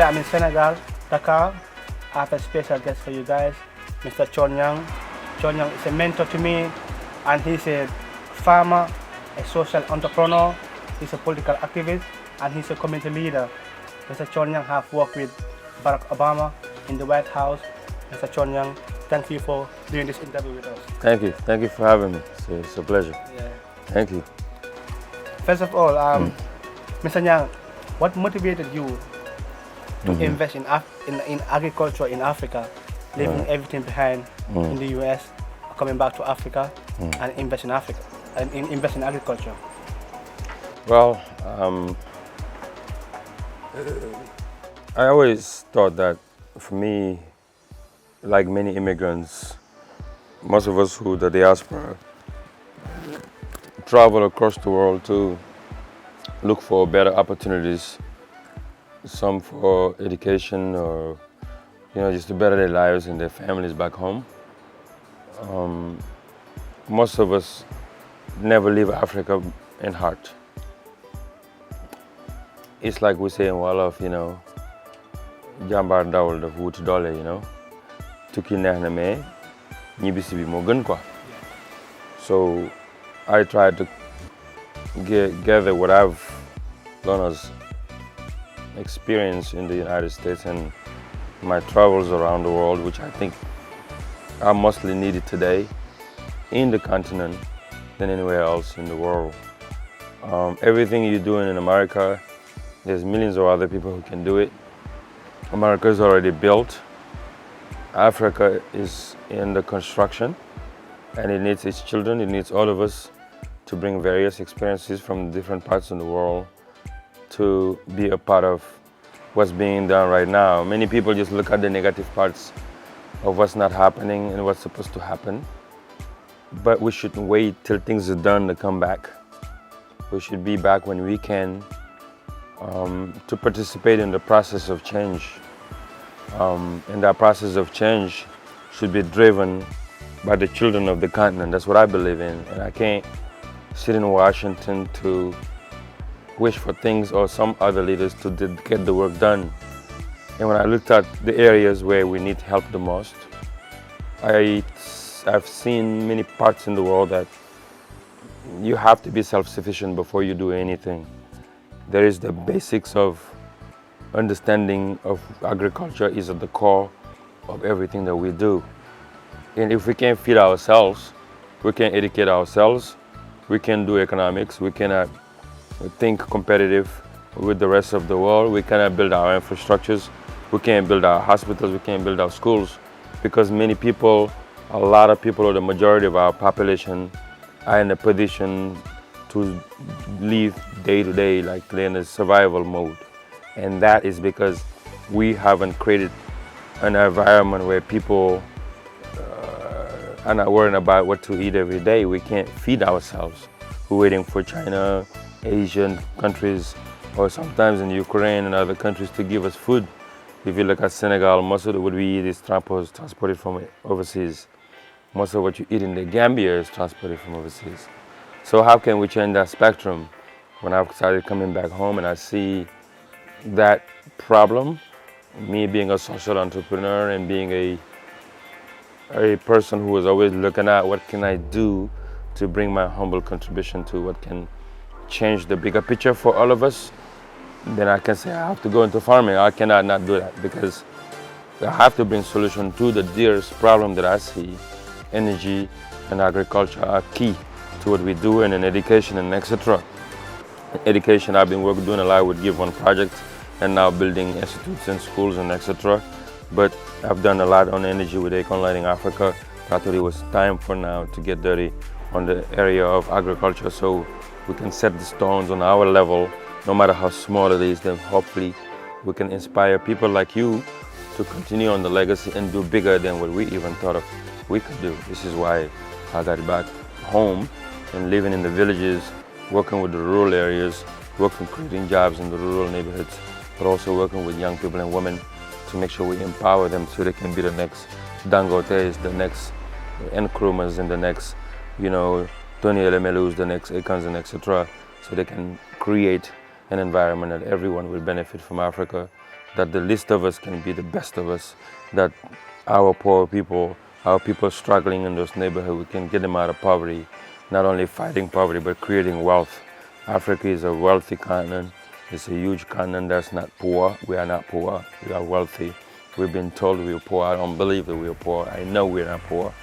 Today I'm in Senegal, Dakar. I have a special guest for you guys, Mr. Thione Niang. Thione Niang is a mentor to me, and he's a farmer, a social entrepreneur, he's a political activist, and he's a community leader. Mr. Thione Niang have worked with Barack Obama in the White House. Mr. Thione Niang, thank you for doing this interview with us. Thank you for having me. It's a pleasure. Yeah. Thank you. First of all, Mr. Niang, what motivated you to invest in agriculture in Africa, leaving everything behind in the US, coming back to Africa and invest in Africa and invest in agriculture? Well, I always thought that for me, like many immigrants, most of us who the diaspora travel across the world to look for better opportunities, some for education or just to better their lives and their families back home. Most of us never leave Africa in heart. It's like we say in Wolof, jambar dawul daf wut doole, tukki neex na mais ñibbisi bi moo gën quoi. So I try to gather what I've learned as experience in the United States and my travels around the world, which I think are mostly needed today in the continent than anywhere else in the world. Everything you're doing in America, there's millions of other people who can do it. America is already built. Africa is in the construction, and it needs its children, it needs all of us to bring various experiences from different parts of the world to be a part of what's being done right now. Many people just look at the negative parts of what's not happening and what's supposed to happen. But we shouldn't wait till things are done to come back. We should be back when we can to participate in the process of change. And that process of change should be driven by the children of the continent. That's what I believe in. And I can't sit in Washington to wish for things or some other leaders to get the work done. And when I looked at the areas where we need help the most, I've seen many parts in the world that you have to be self-sufficient before you do anything. There is the basics of understanding of agriculture is at the core of everything that we do. And if we can't feed ourselves, we can't educate ourselves, we can't do economics, we cannot think competitive with the rest of the world, we cannot build our infrastructures, we can't build our hospitals, we can't build our schools, because many people, a lot of people, or the majority of our population are in a position to live day to day, like they're in a survival mode. And that is because we haven't created an environment where people are not worrying about what to eat every day. We can't feed ourselves. We're waiting for China, Asian countries, or sometimes in Ukraine and other countries to give us food. If you look at Senegal, most of what we eat is transported from overseas. Most of what you eat in the Gambia is transported from overseas. So how can we change that spectrum? When I've started coming back home and I see that problem, me being a social entrepreneur and being a person who was always looking at what can I do to bring my humble contribution to what can change the bigger picture for all of us, then I can say I have to go into farming. I cannot not do that because I have to bring solution to the dearest problem that I see. Energy and agriculture are key to what we do, and in education and etc. Education, I've been doing a lot with Give One Project and now building institutes and schools and etc. But I've done a lot on energy with Econ Lighting Africa. I thought it was time for now to get dirty on the area of agriculture so we can set the stones on our level, no matter how small it is, then hopefully we can inspire people like you to continue on the legacy and do bigger than what we even thought of we could do. This is why I got back home and living in the villages, working with the rural areas, working creating jobs in the rural neighborhoods, but also working with young people and women to make sure we empower them so they can be the next Dangotes, the next Nkrumahs, and the next, Tony Elemelus, the next Akons, and etc. So they can create an environment that everyone will benefit from Africa that the least of us can be the best of us, that our poor people, our people struggling in those neighborhoods, we can get them out of poverty, not only fighting poverty, but creating wealth. Africa is a wealthy continent. It's a huge continent that's not poor. We are not poor. We are wealthy. We've been told we're poor. I don't believe that we're poor. I know we're not poor.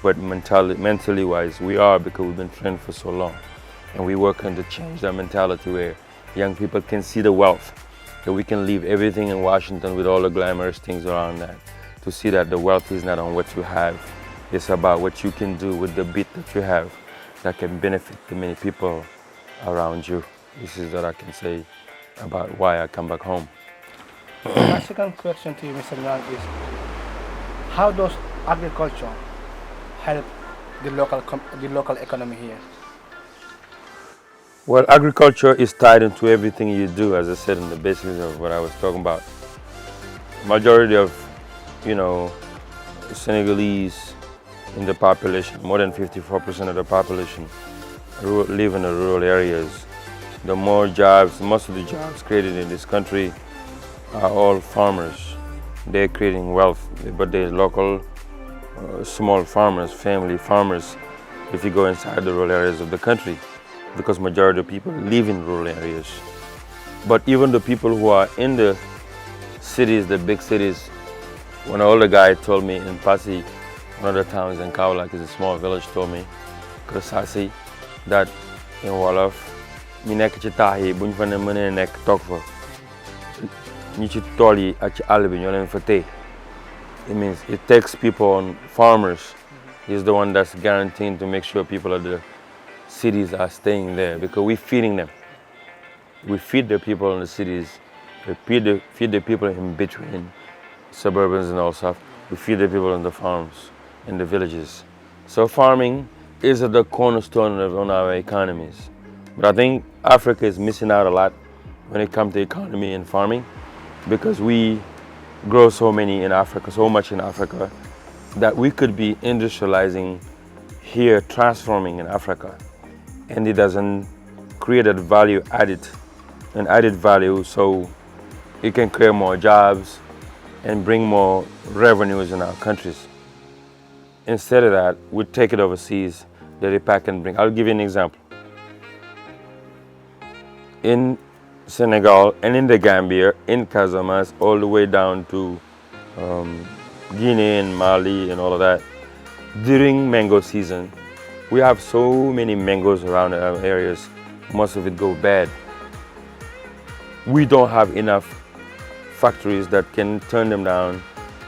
But mentally wise, we are, because we've been trained for so long. And we're working to change that mentality where young people can see the wealth, that we can leave everything in Washington with all the glamorous things around that, to see that the wealth is not on what you have. It's about what you can do with the bit that you have that can benefit the many people around you. This is what I can say about why I come back home. My second question to you, Mr. Niang, is how does agriculture help the local economy here? Well, agriculture is tied into everything you do, as I said in the basics of what I was talking about. Majority of, Senegalese in the population, more than 54% of the population, live in the rural areas. The more jobs, most of the jobs created in this country are all farmers. They're creating wealth, but they're local, small farmers, family farmers, if you go inside the rural areas of the country, because majority of people live in rural areas. But even the people who are in the cities, the big cities, one older guy told me in Passy, one of the towns in Kaolack, is a small village, told me, Krasasi, that in Wolof, ñi nekk ci taax yi buñ fa ne mënee nekk toog fa ñi ci tool yi ak ci àll bi ñoo leen fa téye. It means it takes people on farmers. He's the one that's guaranteeing to make sure people of the cities are staying there, because we're feeding them. We feed the people in the cities. We feed the people in between, suburbans and all stuff. We feed the people in the farms, in the villages. So farming is at the cornerstone of our economies. But I think Africa is missing out a lot when it comes to economy and farming, because we grow so much in Africa, that we could be industrializing here, transforming in Africa, and it doesn't create an added value, so it can create more jobs and bring more revenues in our countries. Instead of that, we take it overseas, that it pack and bring. I'll give you an example. In Senegal and in the Gambia, in Casamance, all the way down to Guinea and Mali and all of that, during mango season, we have so many mangoes around our areas, most of it go bad. We don't have enough factories that can turn them down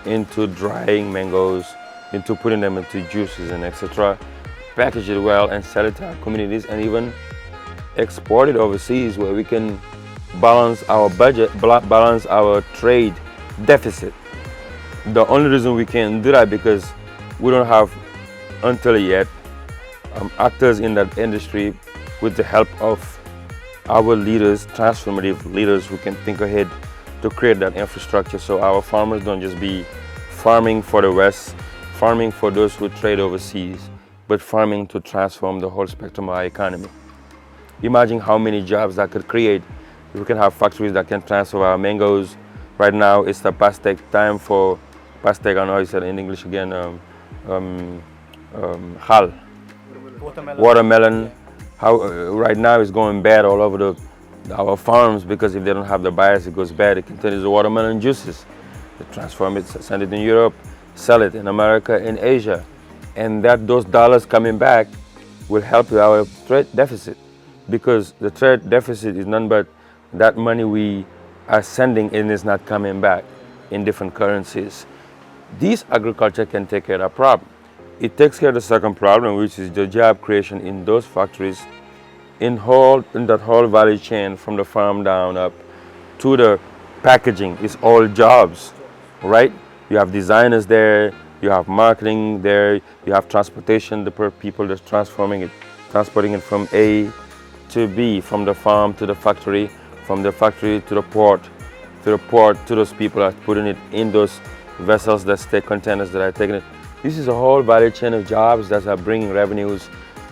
into drying mangoes, into putting them into juices and etc. Package it well and sell it to our communities, and even export it overseas, where we can balance our budget, balance our trade deficit. The only reason we can do that because we don't have, until yet, actors in that industry with the help of our leaders, transformative leaders who can think ahead to create that infrastructure, so our farmers don't just be farming for the West, farming for those who trade overseas, but farming to transform the whole spectrum of our economy. Imagine how many jobs that could create if we can have factories that can transfer our mangoes. Right now, it's the pastèque time for pastèque. I know I said in English again. Hal. Watermelon. How right now it's going bad all over our farms, because if they don't have the buyers, it goes bad. It can turn into watermelon juices. They transform it, send it in Europe, sell it in America, in Asia, and those dollars coming back will help with our trade deficit. Because the trade deficit is none but that money we are sending and is not coming back in different currencies. This agriculture can take care of that problem. It takes care of the second problem, which is the job creation in those factories, in that whole value chain from the farm down up to the packaging. It's all jobs, right? You have designers there, you have marketing there, you have transportation, the people that's transporting it from A to B, from the farm to the factory, from the factory to the port, to those people that are putting it in those vessels that stay containers that are taking it. This is a whole value chain of jobs that are bringing revenues,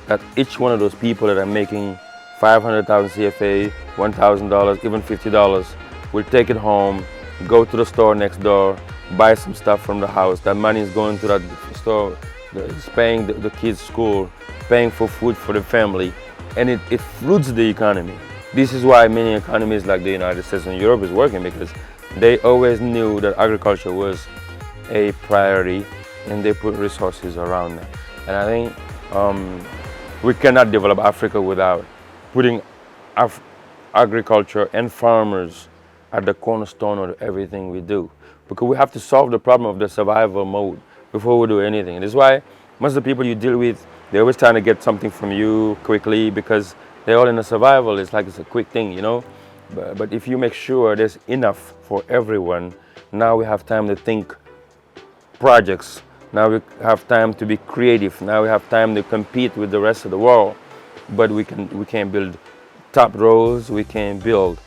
that each one of those people that are making 500,000 CFA, $1,000, even $50, will take it home go to the store next door, buy some stuff from the house. That money is going to that store, it's paying the kids' school, paying for food for the family, and it floods the economy. This is why many economies like the United States and Europe is working, because they always knew that agriculture was a priority and they put resources around that. And I think we cannot develop Africa without putting agriculture and farmers at the cornerstone of everything we do, because we have to solve the problem of the survival mode before we do anything. And this is why most of the people you deal with, they're always trying to get something from you quickly, because they're all in a survival. It's like it's a quick thing, you know. But if you make sure there's enough for everyone, now we have time to think projects. Now we have time to be creative. Now we have time to compete with the rest of the world. But we can build top roads. We can build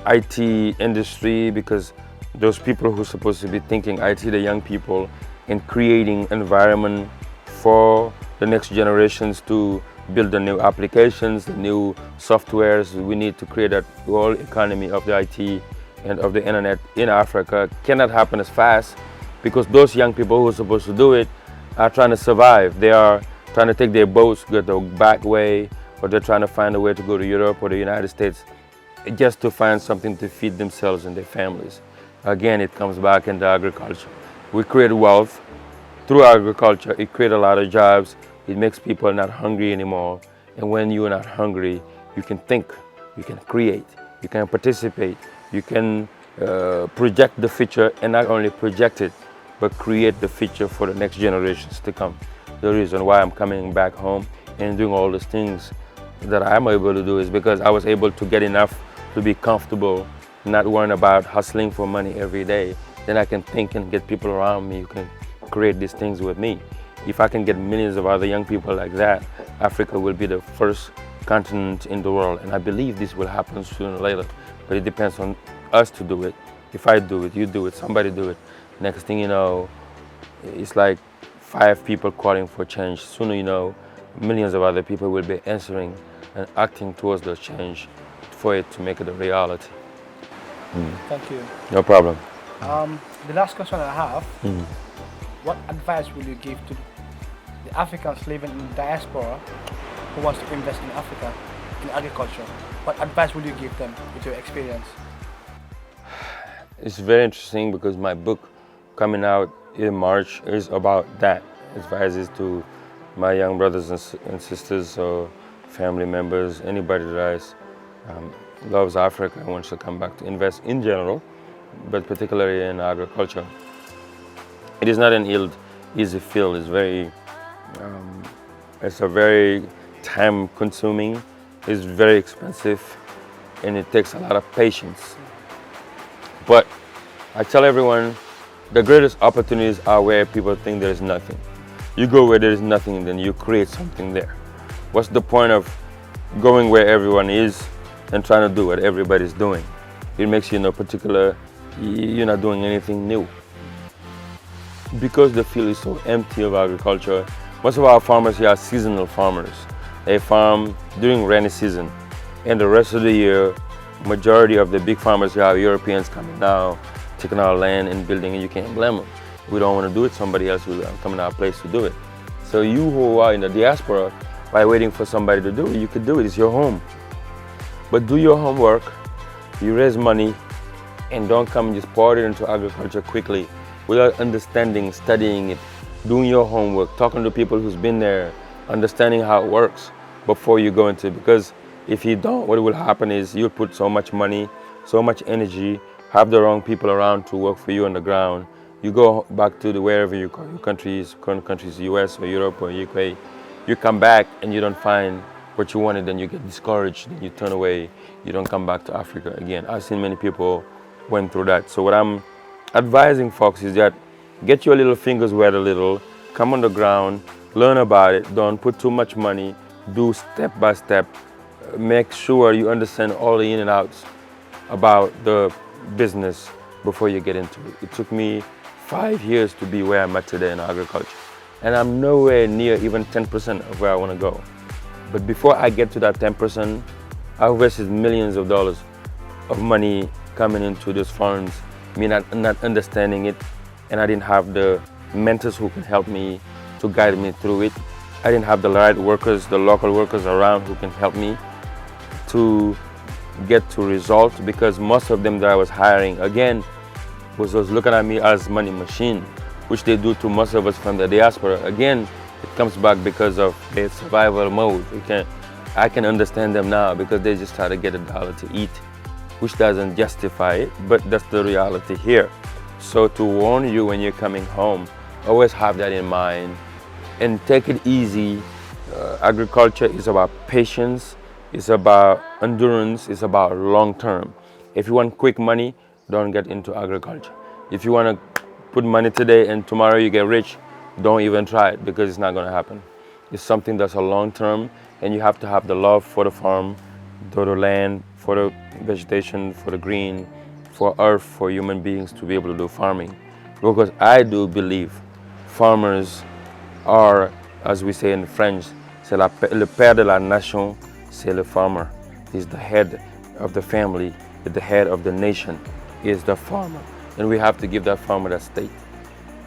IT industry, because those people who are supposed to be thinking IT, the young people, and creating environment for the next generations to build the new applications, the new softwares. We need to create that whole economy of the IT and of the internet in Africa. Cannot happen as fast, because those young people who are supposed to do it are trying to survive. They are trying to take their boats, go the back way, or they're trying to find a way to go to Europe or the United States just to find something to feed themselves and their families. Again, it comes back into agriculture. We create wealth through agriculture. It creates a lot of jobs. It makes people not hungry anymore. And when you're not hungry, you can think, you can create, you can participate, you can project the future, and not only project it, but create the future for the next generations to come. The reason why I'm coming back home and doing all these things that I'm able to do is because I was able to get enough to be comfortable, not worrying about hustling for money every day. Then I can think and get people around me who can create these things with me. If I can get millions of other young people like that, Africa will be the first continent in the world. And I believe this will happen sooner or later. But it depends on us to do it. If I do it, you do it, somebody do it. Next thing you know, it's like 5 people calling for change. Sooner you know, millions of other people will be answering and acting towards the change for it to make it a reality. Thank you. No problem. The last question I have, what advice will you give to the Africans living in the diaspora who wants to invest in Africa, in agriculture? What advice will you give them with your experience? It's very interesting, because my book coming out in March is about that. Advices to my young brothers and sisters or family members, anybody that loves Africa and wants to come back to invest in general, but particularly in agriculture. It is not an easy field. It's a very time consuming, it's very expensive, and it takes a lot of patience. But I tell everyone, the greatest opportunities are where people think there is nothing. You go where there is nothing, then you create something there. What's the point of going where everyone is and trying to do what everybody's doing? It makes you you're not doing anything new. Because the field is so empty of agriculture, most of our farmers here are seasonal farmers. They farm during rainy season, and the rest of the year, majority of the big farmers here are Europeans coming down, taking our land and building, and you can't blame them. We don't want to do it, somebody else will come in our place to do it. So you who are in the diaspora, by waiting for somebody to do it, you could do it, it's your home. But do your homework, you raise money, and don't come and just pour it into agriculture quickly without understanding, studying it, doing your homework, talking to people who's been there, understanding how it works before you go into it. Because if you don't, what will happen is you'll put so much money, so much energy, have the wrong people around to work for you on the ground. You go back to wherever you call your countries, current countries, US or Europe or UK, you come back and you don't find what you wanted, then you get discouraged, then you turn away, you don't come back to Africa again. I've seen many people went through that. So what I'm advising folks is that get your little fingers wet a little, come on the ground, learn about it, don't put too much money, do step by step, make sure you understand all the in and outs about the business before you get into it. It took me 5 years to be where I'm at today in agriculture, and I'm nowhere near even 10% of where I want to go. But before I get to that 10%, I've wasted millions of dollars of money coming into those farms, me not understanding it, and I didn't have the mentors who can help me to guide me through it. I didn't have the right workers, the local workers around who can help me to get to results, because most of them that I was hiring, again, was looking at me as money machine, which they do to most of us from the diaspora. Again, it comes back because of their survival mode. I can understand them now because they just try to get $1 to eat, which doesn't justify it, but that's the reality here. So to warn you when you're coming home, always have that in mind and take it easy. Agriculture is about patience, it's about endurance, it's about long term. If you want quick money, don't get into agriculture. If you want to put money today and tomorrow you get rich, don't even try it, because it's not going to happen. It's something that's a long term, and you have to have the love for the farm, for the land, for the vegetation, for the green, for earth, for human beings to be able to do farming. Because I do believe farmers are, as we say in French, c'est le père de la nation, c'est le farmer. He's the head of the family, the head of the nation is the farmer. And we have to give that farmer that state.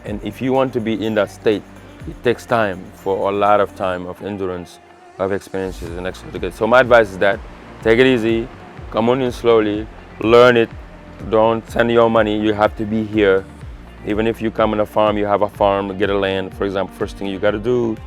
And if you want to be in that state, it takes time, for a lot of time of endurance, of experiences and extra. So my advice is that take it easy, come on in slowly, learn it. Don't send your money. You have to be here. Even if you come on a farm, you have a farm, get a land, for example, first thing you got to do,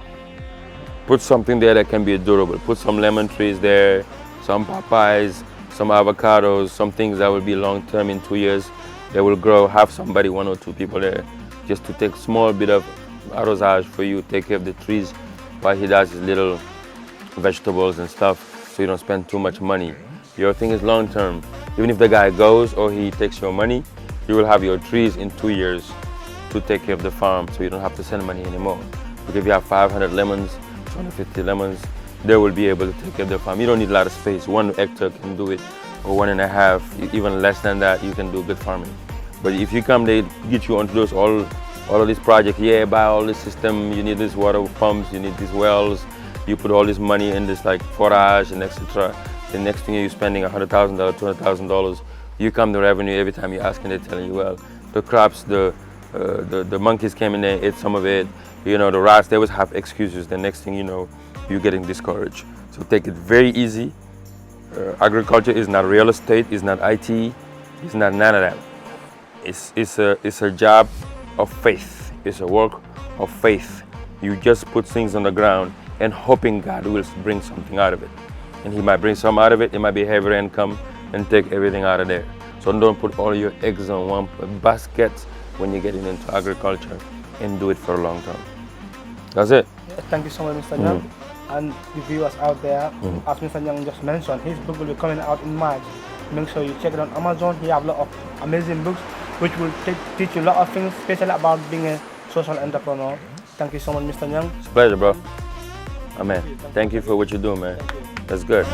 put something there that can be durable. Put some lemon trees there, some papayas, some avocados, some things that will be long term. In 2 years they will grow. Have somebody, 1 or 2 people there, just to take small bit of arrosage for you, take care of the trees while he does his little vegetables and stuff, so you don't spend too much money. Your thing is long term. Even if the guy goes or he takes your money, you will have your trees in 2 years to take care of the farm, so you don't have to send money anymore. Because if you have 500 lemons, 250 lemons, they will be able to take care of the farm. You don't need a lot of space. 1 hectare can do it, or 1.5, even less than that, you can do good farming. But if you come, they get you onto those all of these projects. Yeah, buy all this system, you need these water pumps, you need these wells, you put all this money in this like forage and etc. The next thing you're spending $100,000, $200,000. You come the revenue every time you ask and they're telling you, well, the crops, the monkeys came in there, ate some of it, you know, the rats, they always have excuses. The next thing you know, you're getting discouraged. So take it very easy. Agriculture is not real estate, it's not IT, it's not none of that. It's a job of faith. It's a work of faith. You just put things on the ground and hoping God will bring something out of it. And he might bring some out of it. It might be heavy income and take everything out of there. So don't put all your eggs on one basket when you're getting into agriculture, and do it for a long term. That's it. Thank you so much, Mr. Niang. And the viewers out there, as Mr. Niang just mentioned, his book will be coming out in March. Make sure you check it on Amazon. He has a lot of amazing books which will teach you a lot of things, especially about being a social entrepreneur. Thank you so much, Mr. Niang. It's a pleasure, bro. Amen. Thank you for what you do, man. That's good.